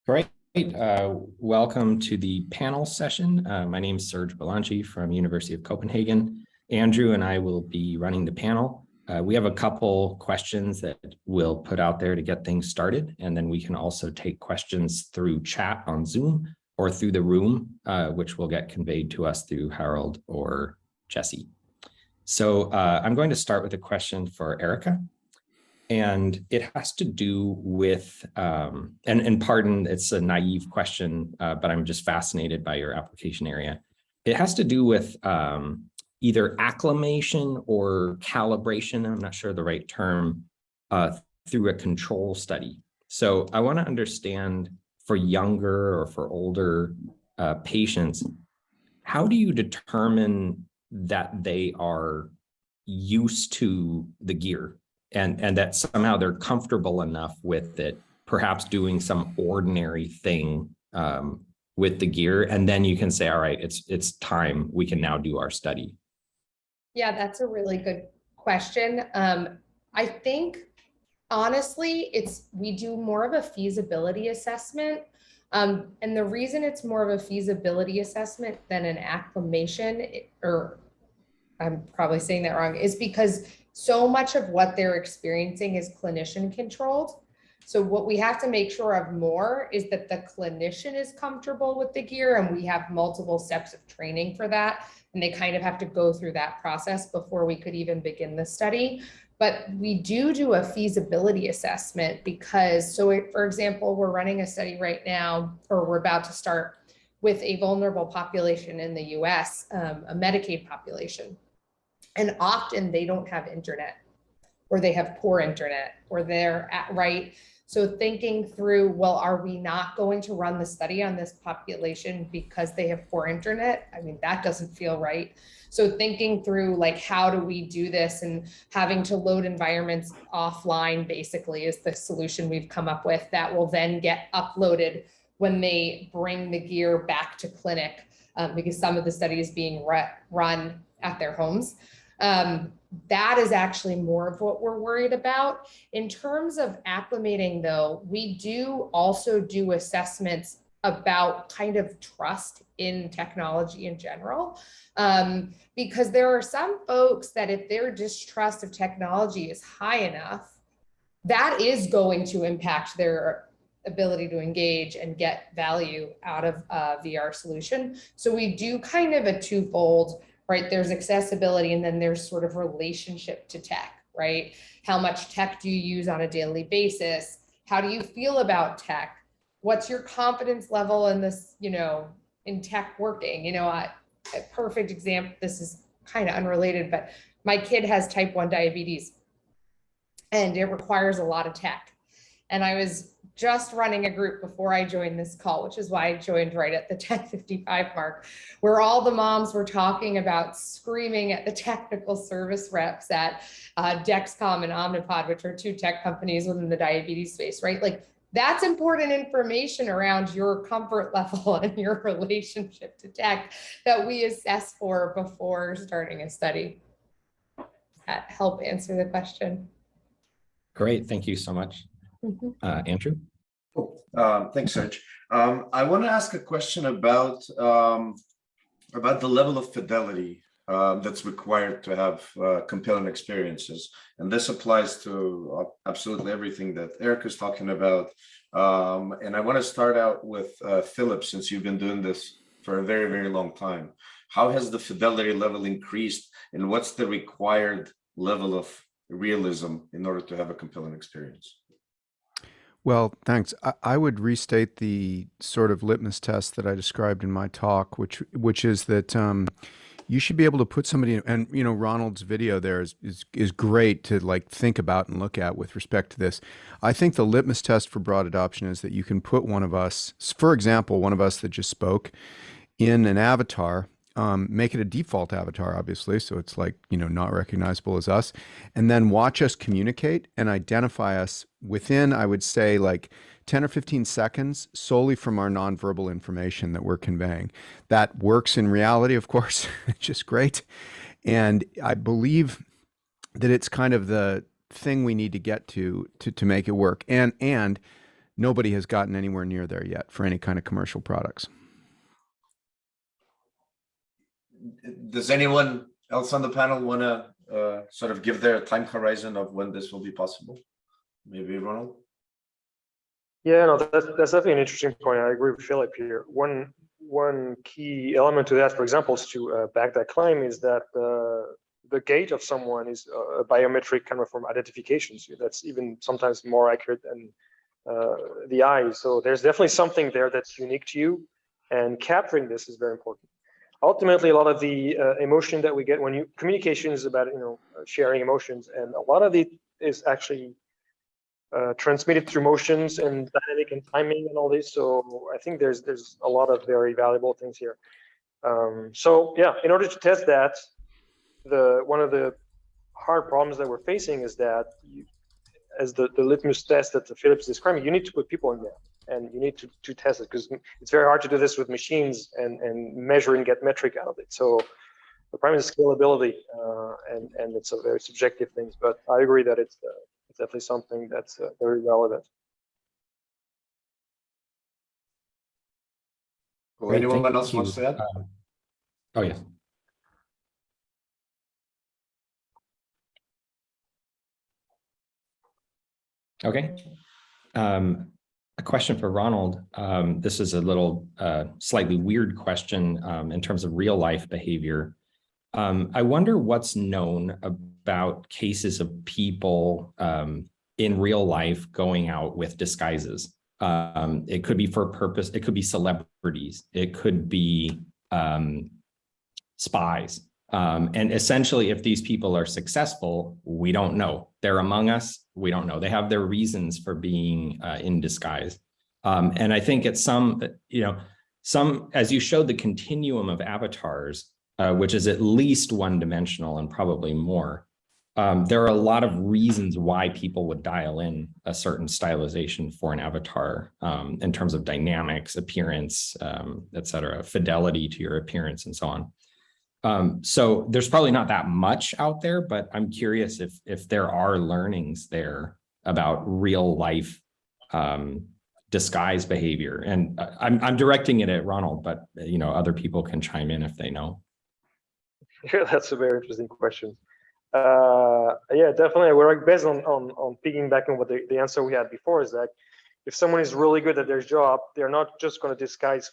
Great. Welcome to the panel session. My name is Serge Belongie from University of Copenhagen. Andrew and I will be running the panel. We have a couple questions that we'll put out there to get things started, and then we can also take questions through chat on Zoom or through the room, which will get conveyed to us through Harold or Jesse. So I'm going to start with a question for Erica. And it has to do with, and pardon, it's a naive question, but I'm just fascinated by your application area. It has to do with either acclimation or calibration, I'm not sure the right term, through a control study. So I want to understand for younger or for older patients, how do you determine that they are used to the gear? And that somehow they're comfortable enough with it, perhaps doing some ordinary thing with the gear, and then you can say, all right, it's time, we can now do our study. Yeah, that's a really good question. I think, honestly, we do more of a feasibility assessment. And the reason it's more of a feasibility assessment than an acclimation, or I'm probably saying that wrong, is because so much of what they're experiencing is clinician controlled. So what we have to make sure of more is that the clinician is comfortable with the gear, and we have multiple steps of training for that. And they kind of have to go through that process before we could even begin the study. But we do a feasibility assessment because, for example, we're running a study right now, or we're about to start, with a vulnerable population in the US, a Medicaid population. And often they don't have internet, or they have poor internet, or they're right. So thinking through, well, are we not going to run the study on this population because they have poor internet? I mean, that doesn't feel right. So thinking through, like, how do we do this, and having to load environments offline basically is the solution we've come up with that will then get uploaded when they bring the gear back to clinic, because some of the study is being run at their homes. That is actually more of what we're worried about. In terms of acclimating, though, we do also do assessments about kind of trust in technology in general, because there are some folks that if their distrust of technology is high enough, that is going to impact their ability to engage and get value out of a VR solution. So we do kind of a twofold, right? There's accessibility, and then there's sort of relationship to tech, right? How much tech do you use on a daily basis? How do you feel about tech? What's your confidence level in this, in tech working? A perfect example, this is kind of unrelated, but my kid has type 1 diabetes, and it requires a lot of tech. And I was just running a group before I joined this call, which is why I joined right at the 10:55 mark, where all the moms were talking about screaming at the technical service reps at Dexcom and Omnipod, which are two tech companies within the diabetes space, right? Like, that's important information around your comfort level and your relationship to tech that we assess for before starting a study. Does that help answer the question? Great, thank you so much. Andrew? Cool. Thanks, Serge. I want to ask a question about the level of fidelity that's required to have compelling experiences. And this applies to absolutely everything that Eric is talking about. And I want to start out with Philip, since you've been doing this for a very, very long time. How has the fidelity level increased, and what's the required level of realism in order to have a compelling experience? Well, thanks. I would restate the sort of litmus test that I described in my talk, which is that you should be able to put somebody in, and Ronald's video there is great to like think about and look at with respect to this. I think the litmus test for broad adoption is that you can put one of us, for example, one of us that just spoke, in an avatar. Make it a default avatar, obviously, so it's like, not recognizable as us, and then watch us communicate and identify us within, I would say, like 10 or 15 seconds solely from our nonverbal information that we're conveying. That works in reality, of course, just great. And I believe that it's kind of the thing we need to get to make it work. And nobody has gotten anywhere near there yet for any kind of commercial products. Does anyone else on the panel want to sort of give their time horizon of when this will be possible? Maybe Ronald? Yeah, no, that's definitely an interesting point. I agree with Philip here. One key element to that, for example, is to back that claim is that the gait of someone is a biometric kind of form identification. So that's even sometimes more accurate than the eye. So there's definitely something there that's unique to you, and capturing this is very important. Ultimately, a lot of the emotion that we get when communication is about sharing emotions, and a lot of it is actually transmitted through motions and dynamic and timing and all this. So I think there's a lot of very valuable things here. So yeah, in order to test that, one of the hard problems that we're facing is that as the litmus test that Philip's describing, you need to put people in there and you need to test it, because it's very hard to do this with machines and measure and get metric out of it. So the problem is scalability, and it's a very subjective thing, but I agree that it's definitely something that's very relevant. Well, anyone else wants to add? Oh, yeah. Okay. A question for Ronald. This is a little slightly weird question in terms of real life behavior. I wonder what's known about cases of people in real life going out with disguises. It could be for a purpose. It could be celebrities. It could be spies. And essentially, if these people are successful, we don't know. They're among us. We don't know. They have their reasons for being in disguise. And I think at as you showed the continuum of avatars, which is at least one-dimensional and probably more, there are a lot of reasons why people would dial in a certain stylization for an avatar in terms of dynamics, appearance, et cetera, fidelity to your appearance, and so on. So there's probably not that much out there, but I'm curious if there are learnings there about real life disguise behavior. And I'm directing it at Ronald, but other people can chime in if they know. Yeah, that's a very interesting question. Yeah, definitely. We're based on piggybacking what the answer we had before is that if someone is really good at their job, they're not just going to disguise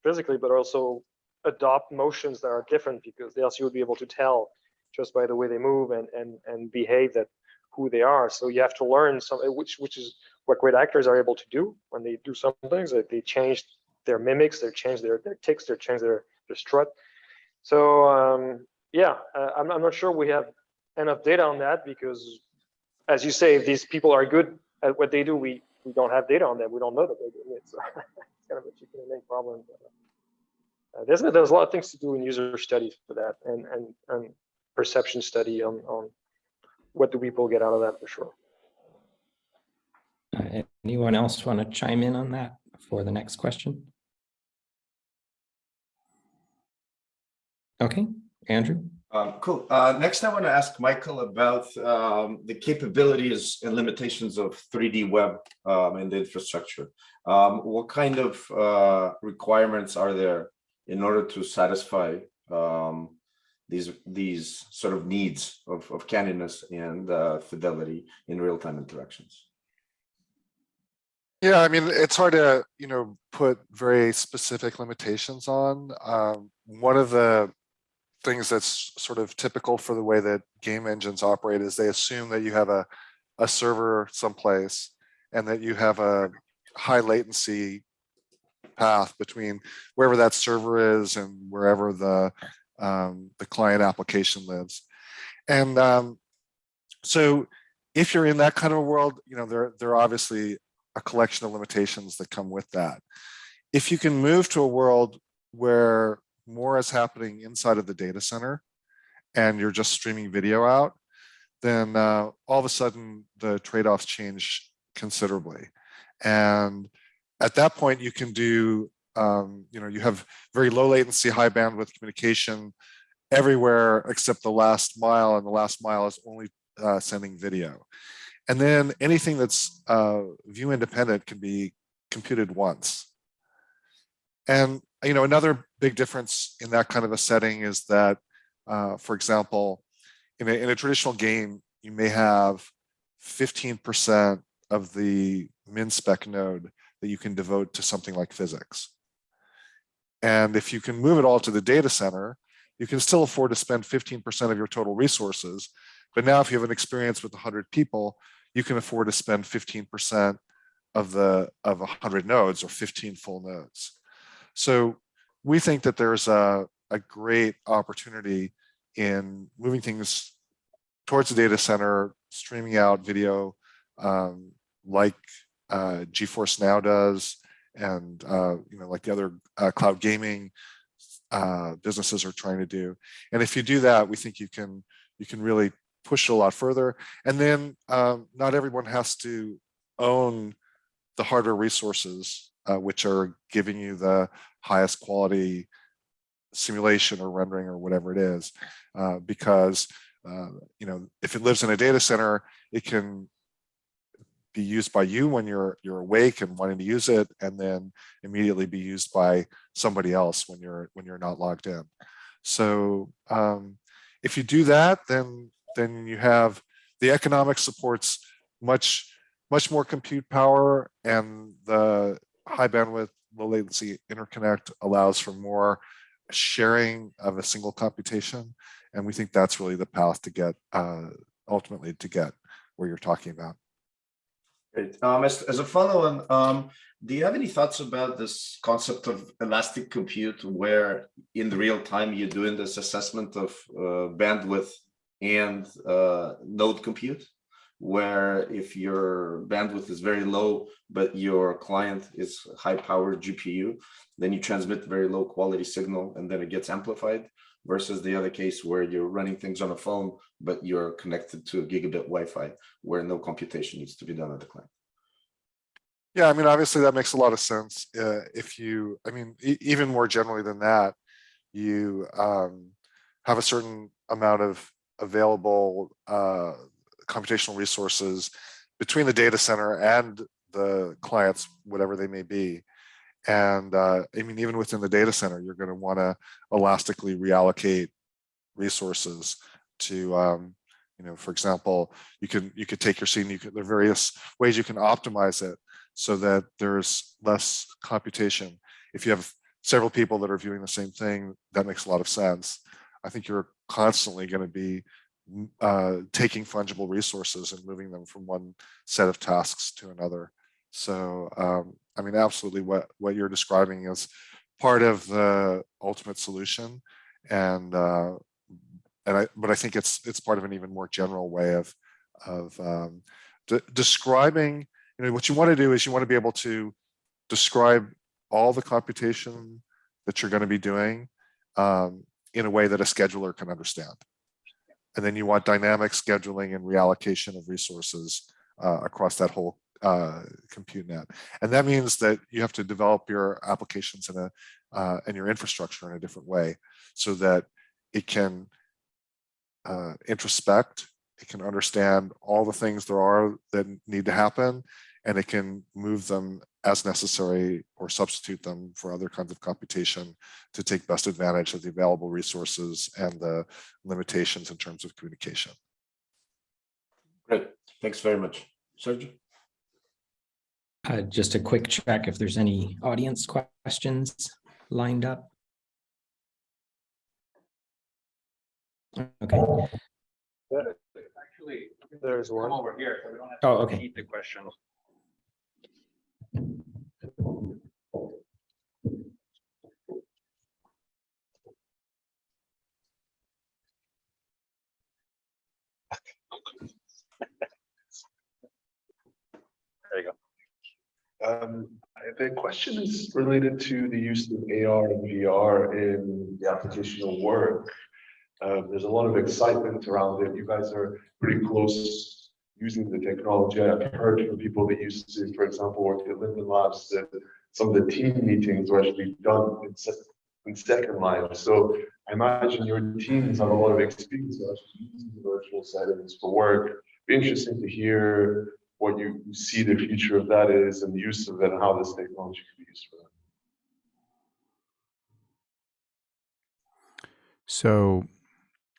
physically, but also adopt motions that are different, because else you would be able to tell just by the way they move and behave that who they are. So you have to learn which is what great actors are able to do when they do some things. Like they change their mimics, they change their tics, they change their strut. So yeah, I'm not sure we have enough data on that, because as you say, if these people are good at what they do, we don't have data on them. We don't know that they're doing it. So it's kind of a chicken and egg problem. There's a lot of things to do in user studies for that, and perception study on what do people get out of that, for sure. Anyone else want to chime in on that for the next question? Okay, Andrew. Cool. Next, I want to ask Michael about the capabilities and limitations of 3D web and the infrastructure. What kind of requirements are there in order to satisfy these sort of needs of candidness and fidelity in real-time interactions? Yeah, I mean, it's hard to put very specific limitations on. One of the things that's sort of typical for the way that game engines operate is they assume that you have a server someplace and that you have a high latency path between wherever that server is and wherever the client application lives. And so if you're in that kind of a world, there are obviously a collection of limitations that come with that. If you can move to a world where more is happening inside of the data center and you're just streaming video out, then all of a sudden the trade-offs change considerably. And at that point you can do, you have very low latency, high bandwidth communication everywhere except the last mile, and the last mile is only sending video. And then anything that's view independent can be computed once. And another big difference in that kind of a setting is that, for example, in a traditional game, you may have 15% of the min spec node that you can devote to something like physics. And if you can move it all to the data center, you can still afford to spend 15% of your total resources. But now if you have an experience with 100 people, you can afford to spend 15% of 100 nodes, or 15 full nodes. So we think that there's a great opportunity in moving things towards the data center, streaming out video like GeForce Now does, and like the other cloud gaming businesses are trying to do. And if you do that, we think you can really push it a lot further. And then not everyone has to own the hardware resources which are giving you the highest quality simulation or rendering or whatever it is, because if it lives in a data center, it can be used by you when you're awake and wanting to use it, and then immediately be used by somebody else when you're not logged in. So if you do that, then you have the economic supports much more compute power, and the high bandwidth, low latency interconnect allows for more sharing of a single computation. And we think that's really the path to get ultimately to get where you're talking about. Great. As a follow-on, do you have any thoughts about this concept of elastic compute, where in the real time you're doing this assessment of bandwidth and node compute, where if your bandwidth is very low, but your client is high-powered GPU, then you transmit very low quality signal and then it gets amplified, versus the other case where you're running things on a phone, but you're connected to a gigabit Wi-Fi where no computation needs to be done at the client. Yeah, I mean, obviously that makes a lot of sense. Even more generally than that, you have a certain amount of available computational resources between the data center and the clients, whatever they may be. And even within the data center, you're going to want to elastically reallocate resources to, for example, you could take your scene. There are various ways you can optimize it so that there's less computation. If you have several people that are viewing the same thing, that makes a lot of sense. I think you're constantly going to be taking fungible resources and moving them from one set of tasks to another. So, absolutely what you're describing is part of the ultimate solution. But I think it's part of an even more general way of describing, what you want to do is you want to be able to describe all the computation that you're going to be doing in a way that a scheduler can understand. And then you want dynamic scheduling and reallocation of resources across that whole compute net. And that means that you have to develop your applications and your infrastructure in a different way, so that it can introspect, it can understand all the things there are that need to happen, and it can move them as necessary or substitute them for other kinds of computation to take best advantage of the available resources and the limitations in terms of communication. Great, thanks very much. Serge? Just a quick check if there's any audience questions lined up. Okay. Actually, there's one over here, so we don't have to okay. repeat the question. There you go. The question is related to the use of AR and VR in the applicational work. There's a lot of excitement around it. You guys are pretty close using the technology. I've heard from people that used to, for example, work at Linden Labs, that some of the team meetings were actually done in Second Life. So I imagine your teams have a lot of experience of actually using the virtual settings for work. be interesting to hear what you see the future of that is and the use of that and how this technology can be used for that. So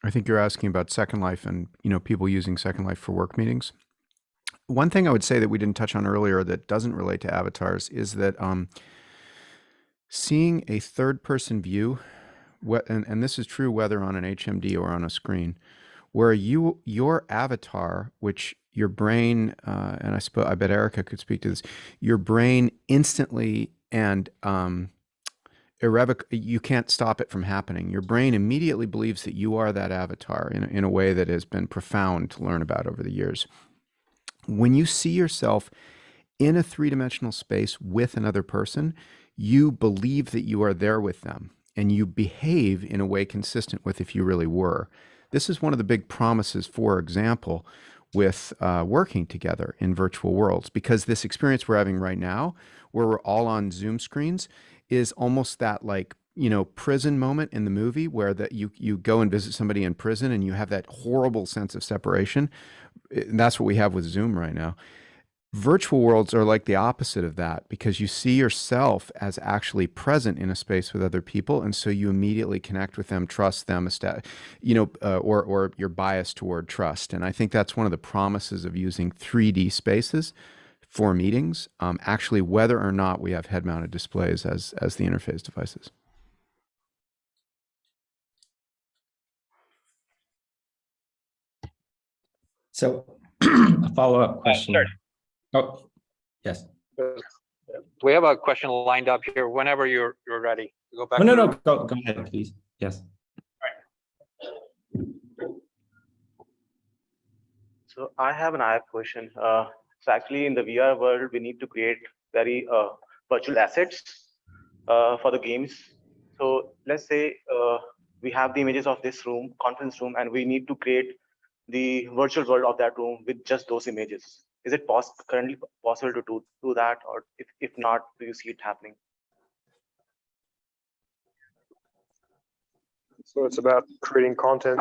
I think you're asking about Second Life and, people using Second Life for work meetings. One thing I would say that we didn't touch on earlier that doesn't relate to avatars is that seeing a third-person view, and this is true whether on an HMD or on a screen, where your avatar, which your brain, and I bet Erica could speak to this, your brain instantly and you can't stop it from happening. Your brain immediately believes that you are that avatar in a way that has been profound to learn about over the years. When you see yourself in a three-dimensional space with another person, you believe that you are there with them, and you behave in a way consistent with if you really were. This is one of the big promises, for example, with working together in virtual worlds, because this experience we're having right now, where we're all on Zoom screens, is almost that prison moment in the movie where you go and visit somebody in prison and you have that horrible sense of separation. And that's what we have with Zoom right now. Virtual worlds are like the opposite of that, because you see yourself as actually present in a space with other people, and so you immediately connect with them, trust them, or you're biased toward trust. And I think that's one of the promises of using 3D spaces for meetings, actually, whether or not we have head-mounted displays as the interface devices. So a follow-up question. Serge. Oh, yes. We have a question lined up here. Whenever you're ready, go back. No, go ahead, please. Yes. So I have an IF question. So actually, in the VR world, we need to create very virtual assets for the games. So let's say we have the images of this room, conference room, and we need to create the virtual world of that room with just those images. Is it currently possible to do that, or if not, do you see it happening? So it's about creating content,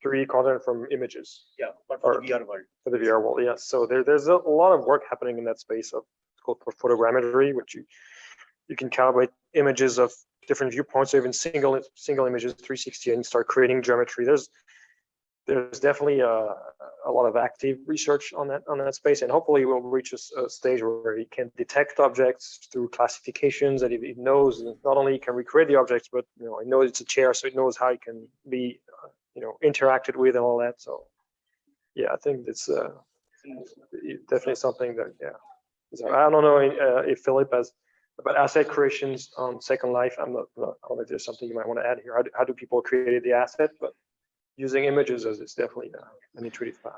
3D content from images. Yeah, but for the VR world. For the VR world, yes. So there's a lot of work happening in that space of it's called photogrammetry, which you can calibrate images of different viewpoints, or even single images, 360, and start creating geometry. There's definitely a lot of active research on that space, and hopefully we'll reach a stage where it can detect objects through classifications, and it knows not only can recreate the objects, but it knows it's a chair, so it knows how it can be interacted with and all that. So yeah, I think it's definitely something that So I don't know if Philip has about asset creations on Second Life. I don't know if there's something you might want to add here. How do people create the asset? But using images as it's definitely an intuitive path.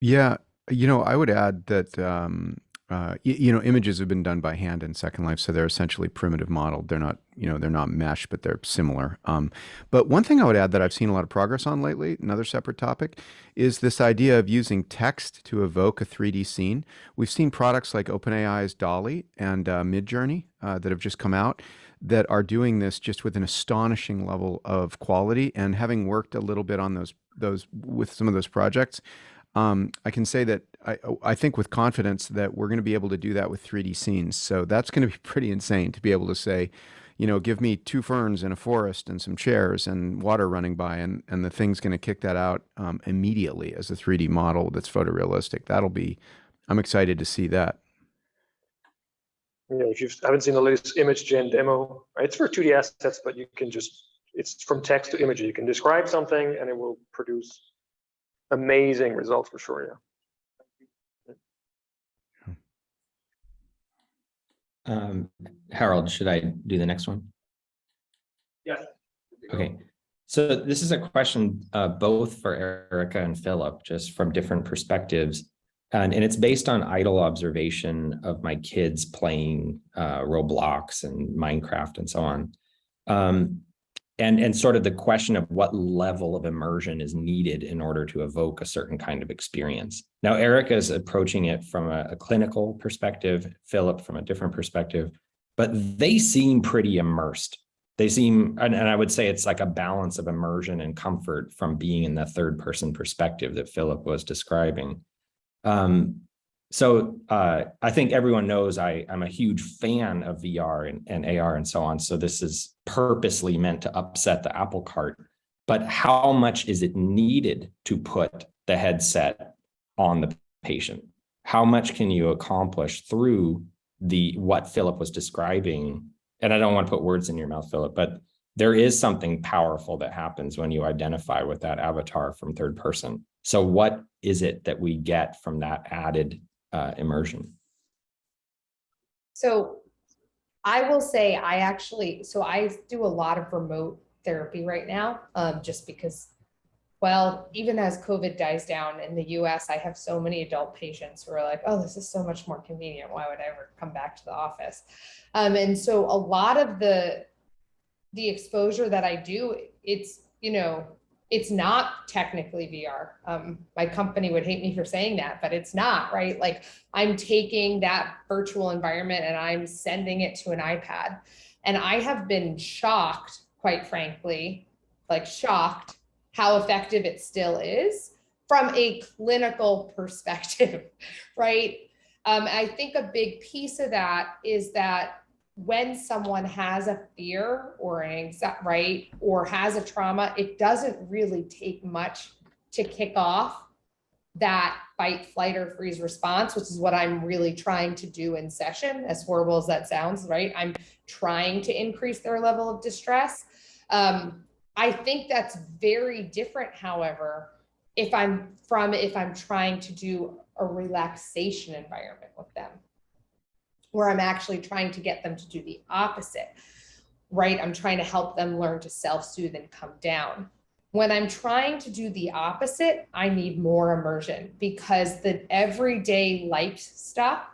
Yeah, I would add that images have been done by hand in Second Life, so they're essentially primitive modeled. They're not they're not mesh, but they're similar. But one thing I would add that I've seen a lot of progress on lately, another separate topic, is this idea of using text to evoke a 3D scene. We've seen products like OpenAI's DALL-E and Midjourney that have just come out that are doing this just with an astonishing level of quality. And having worked a little bit on those with some of those projects, I can say that I think with confidence that we're going to be able to do that with 3D scenes. So that's going to be pretty insane to be able to say, give me 2 ferns in a forest and some chairs and water running by, and the thing's going to kick that out immediately as a 3D model that's photorealistic. I'm excited to see that. If you haven't seen the latest image gen demo, it's for 2D assets, but you can it's from text to image. You can describe something and it will produce amazing results for sure. Harold, should I do the next one? Yes. Okay. So this is a question both for Erica and Philip, just from different perspectives. And it's based on idle observation of my kids playing Roblox and Minecraft and so on. And sort of the question of what level of immersion is needed in order to evoke a certain kind of experience. Now, Erica is approaching it from a clinical perspective, Philip from a different perspective, but they seem pretty immersed they seem, and I would say it's like a balance of immersion and comfort from being in the third person perspective that Philip was describing. So I think everyone knows I'm a huge fan of VR and AR and so on. So this is purposely meant to upset the apple cart. But how much is it needed to put the headset on the patient? How much can you accomplish through what Philip was describing? And I don't want to put words in your mouth, Philip, but there is something powerful that happens when you identify with that avatar from third person. So what is it that we get from that added immersion? So I will say I do a lot of remote therapy right now, just because, well, even as COVID dies down in the US, I have so many adult patients who are like, oh, this is so much more convenient. Why would I ever come back to the office? And so a lot of the exposure that I do, it's, it's not technically VR. My company would hate me for saying that, but it's not, right? Like I'm taking that virtual environment and I'm sending it to an iPad. And I have been shocked, quite frankly, like shocked how effective it still is from a clinical perspective, right? I think a big piece of that is that when someone has a fear or an anxiety, right, or has a trauma, it doesn't really take much to kick off that fight, flight, or freeze response, which is what I'm really trying to do in session, as horrible as that sounds, right? I'm trying to increase their level of distress. I think that's very different, however, if I'm trying to do a relaxation environment with them, where I'm actually trying to get them to do the opposite, right? I'm trying to help them learn to self-soothe and come down. When I'm trying to do the opposite, I need more immersion, because the everyday life stuff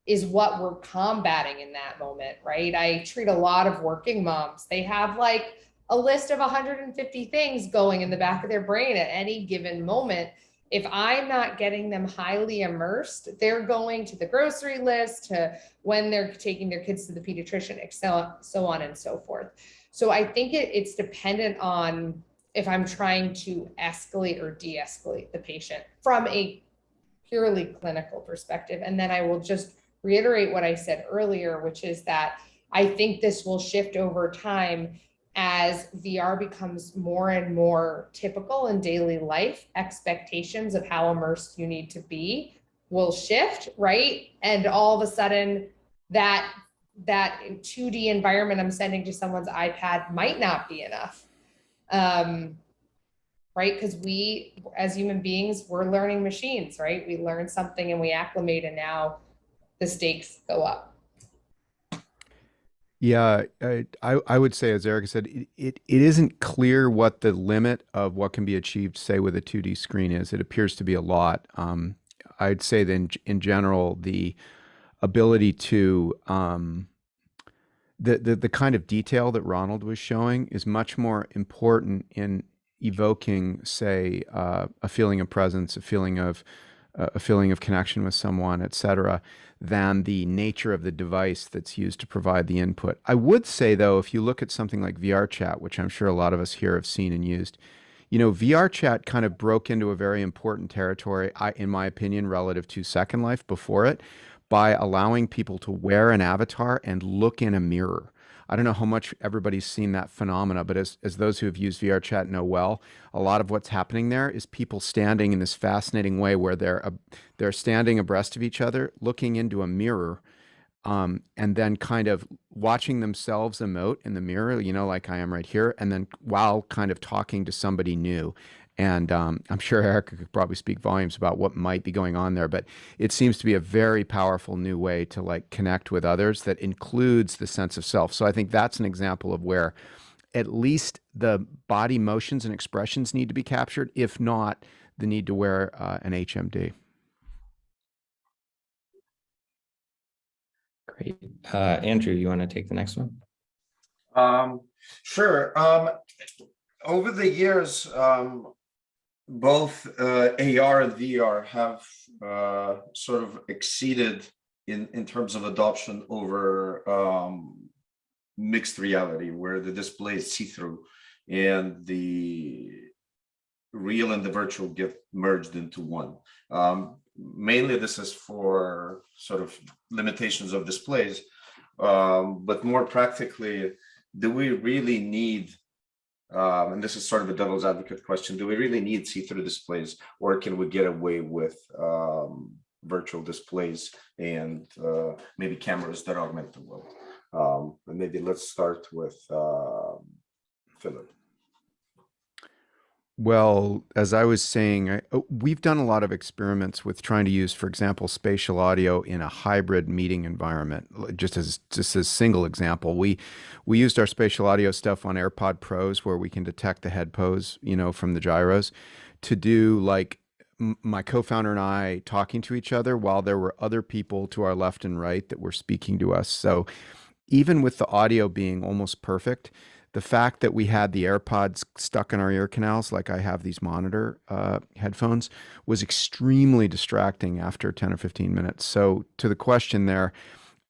is what we're combating in that moment, right? I treat a lot of working moms. They have like a list of 150 things going in the back of their brain at any given moment. If I'm not getting them highly immersed, they're going to the grocery list, to when they're taking their kids to the pediatrician, so on and so forth. So I think it's dependent on if I'm trying to escalate or de-escalate the patient from a purely clinical perspective. And then I will just reiterate what I said earlier, which is that I think this will shift over time as VR becomes more and more typical in daily life. Expectations of how immersed you need to be will shift, right? And all of a sudden that 2D environment I'm sending to someone's iPad might not be enough, right? Because we, as human beings, we're learning machines, right? We learn something and we acclimate, and now the stakes go up. Yeah, I would say, as Erica said, it isn't clear what the limit of what can be achieved, say, with a 2D screen is. It appears to be a lot. I'd say that in general, the ability to the kind of detail that Ronald was showing is much more important in evoking, say, a feeling of presence, a feeling of connection with someone, etc., than the nature of the device that's used to provide the input. I would say, though, if you look at something like VR chat, which I'm sure a lot of us here have seen and used, VR chat kind of broke into a very important territory, in my opinion, relative to Second Life before it, by allowing people to wear an avatar and look in a mirror. I don't know how much everybody's seen that phenomena, but as those who have used VR chat know well, a lot of what's happening there is people standing in this fascinating way where they're standing abreast of each other, looking into a mirror, and then kind of watching themselves emote in the mirror, like I am right here, and then while kind of talking to somebody new. And I'm sure Erica could probably speak volumes about what might be going on there, but it seems to be a very powerful new way to like connect with others that includes the sense of self. So I think that's an example of where at least the body motions and expressions need to be captured, if not the need to wear an HMD. Great. Andrew, you want to take the next one? Sure. Over the years, both AR and VR have sort of exceeded in terms of adoption over mixed reality where the display is see-through and the real and the virtual get merged into one. Mainly this is for sort of limitations of displays, but more practically, do we really need, and this is sort of a devil's advocate question, do we really need see-through displays, or can we get away with virtual displays and maybe cameras that augment the world? And maybe let's start with Philip. Well, as I was saying, we've done a lot of experiments with trying to use, for example, spatial audio in a hybrid meeting environment. Just as a single example, we used our spatial audio stuff on AirPod Pros, where we can detect the head pose, from the gyros, to do like my co-founder and I talking to each other while there were other people to our left and right that were speaking to us. So even with the audio being almost perfect, the fact that we had the AirPods stuck in our ear canals, like I have these monitor headphones, was extremely distracting after 10 or 15 minutes. So to the question there,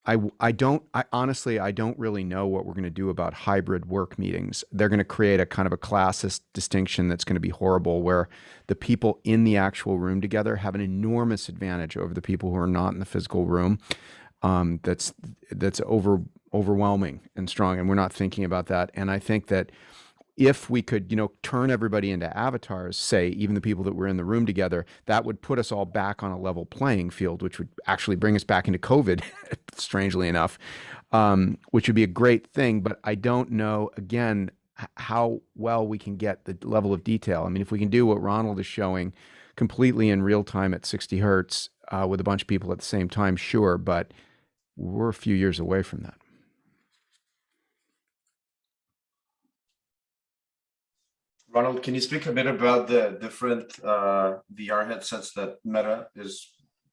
I honestly don't really know what we're going to do about hybrid work meetings. They're going to create a kind of a classist distinction that's going to be horrible, where the people in the actual room together have an enormous advantage over the people who are not in the physical room. That's overwhelming and strong, and we're not thinking about that. And I think that if we could, turn everybody into avatars, say even the people that were in the room together, that would put us all back on a level playing field, which would actually bring us back into COVID, strangely enough, which would be a great thing. But I don't know, again, how well we can get the level of detail. I mean, if we can do what Ronald is showing completely in real time at 60 hertz with a bunch of people at the same time, sure, but we're a few years away from that. Ronald, can you speak a bit about the different VR headsets that Meta is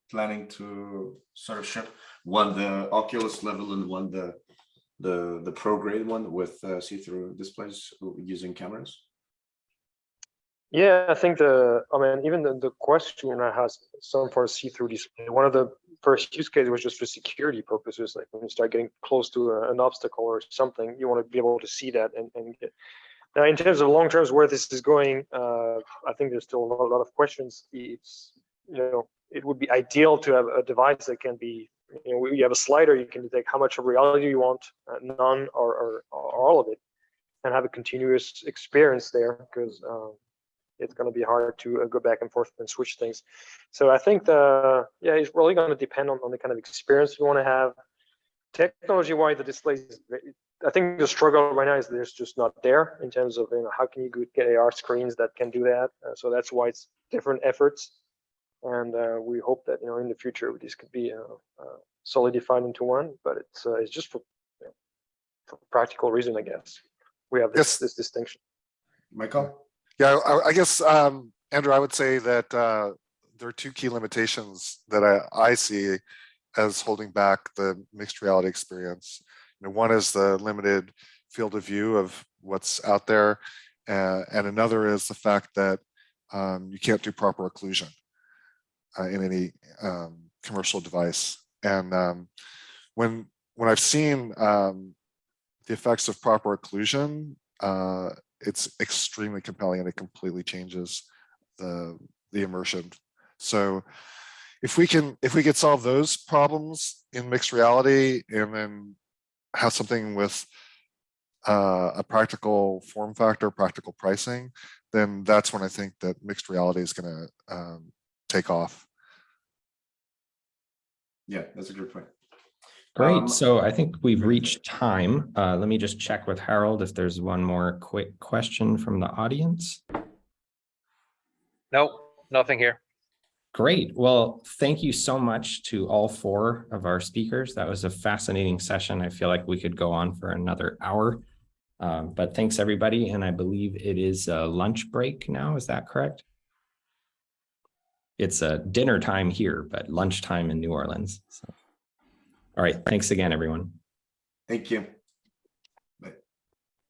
planning to sort of ship? One, the Oculus level, and one, the pro grade one with see-through displays using cameras? Yeah, I think even the question has some for see-through display. One of the first use cases was just for security purposes. Like when you start getting close to an obstacle or something, you want to be able to see that and get. Now, in terms of long terms, where this is going, I think there's still a lot of questions. It's, it would be ideal to have a device that can be, you have a slider, you can detect how much of reality you want, none or all of it, and have a continuous experience there, because it's going to be hard to go back and forth and switch things. So I think it's really going to depend on the kind of experience you want to have. Technology-wise, the display is, I think the struggle right now is there's just not there in terms of how can you get AR screens that can do that. So that's why it's different efforts, and we hope that in the future this could be solidified into one. But it's just for practical reason, I guess. We have this distinction. Michael? Yeah, I guess Andrew, I would say that there are two key limitations that I see as holding back the mixed reality experience. One is the limited field of view of what's out there, and another is the fact that you can't do proper occlusion in any commercial device. And when I've seen the effects of proper occlusion, it's extremely compelling, and it completely changes the immersion. So if we could solve those problems in mixed reality, and then have something with a practical form factor, practical pricing, then that's when I think that mixed reality is going to take off. Yeah, that's a good point. Great. So I think we've reached time. Let me just check with Harold if there's one more quick question from the audience. Nope, nothing here. Great. Well, thank you so much to all four of our speakers. That was a fascinating session. I feel like we could go on for another hour, but thanks everybody. And I believe it is a lunch break now. Is that correct? It's a dinner time here, but lunchtime in New Orleans. So, all right. Thanks again, everyone. Thank you.